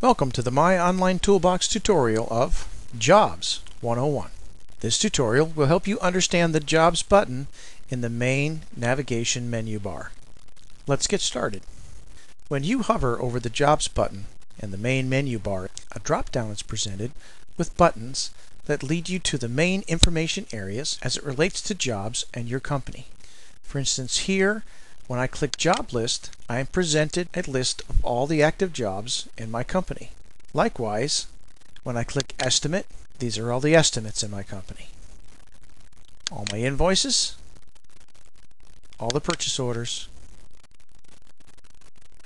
Welcome to the MyOnlineToolbox tutorial of Jobs 101. This tutorial will help you understand the Jobs button in the main navigation menu bar. Let's get started. When you hover over the Jobs button in the main menu bar, a drop-down is presented with buttons that lead you to the main information areas as it relates to jobs and your company. For instance, here, when I click Job List, I am presented a list of all the active jobs in my company. Likewise, when I click Estimate, these are all the estimates in my company. All my invoices, all the purchase orders,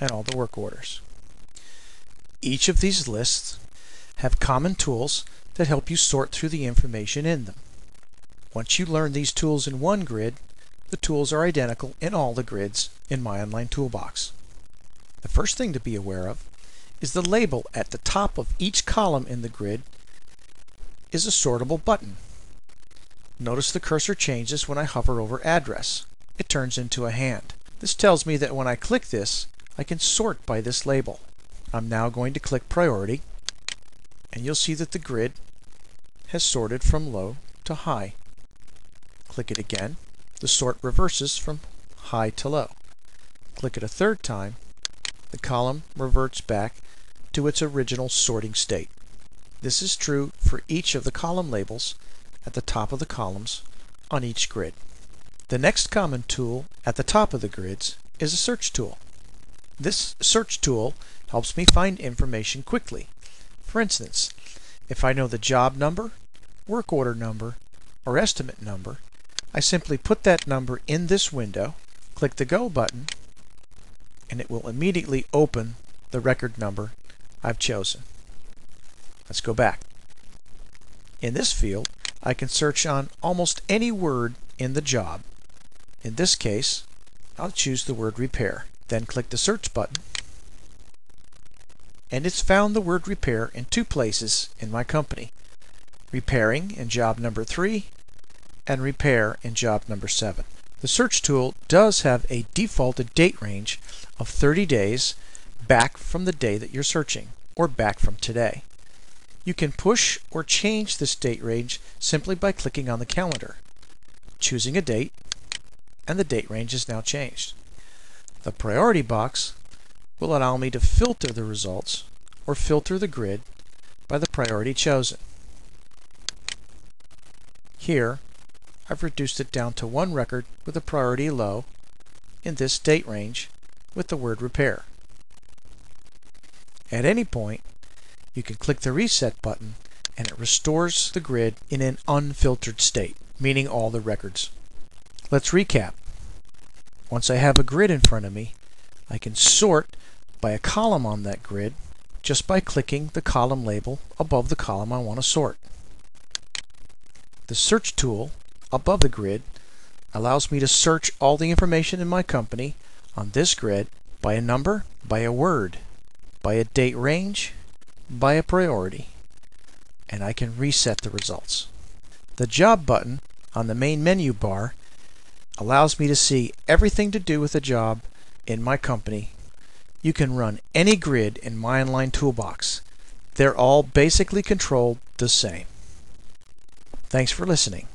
and all the work orders. Each of these lists have common tools that help you sort through the information in them. Once you learn these tools in one grid, the tools are identical in all the grids in MyOnlineToolbox. The first thing to be aware of is the label at the top of each column in the grid is a sortable button. Notice the cursor changes when I hover over Address. It turns into a hand. This tells me that when I click this, I can sort by this label. I'm now going to click Priority, and you'll see that the grid has sorted from low to high. Click it again. The sort reverses from high to low. Click it a third time, the column reverts back to its original sorting state. This is true for each of the column labels at the top of the columns on each grid. The next common tool at the top of the grids is a search tool. This search tool helps me find information quickly. For instance, if I know the job number, work order number, or estimate number, I simply put that number in this window, click the Go button, and it will immediately open the record number I've chosen. Let's go back. In this field, I can search on almost any word in the job. In this case, I'll choose the word repair. Then click the search button, and it's found the word repair in two places in my company: repairing in job number 3 and repair in job number 7. The search tool does have a defaulted date range of 30 days back from the day that you're searching, or back from today. You can push or change this date range simply by clicking on the calendar, choosing a date, and the date range is now changed. The priority box will allow me to filter the results or filter the grid by the priority chosen. Here, I've reduced it down to one record with a priority low in this date range with the word repair. At any point, you can click the reset button and it restores the grid in an unfiltered state, meaning all the records. Let's recap. Once I have a grid in front of me, I can sort by a column on that grid just by clicking the column label above the column I want to sort. The search tool above the grid allows me to search all the information in my company on this grid by a number, by a word, by a date range, by a priority, and I can reset the results. The Job button on the main menu bar allows me to see everything to do with a job in my company. You can run any grid in MyOnlineToolbox. They're all basically controlled the same. Thanks for listening.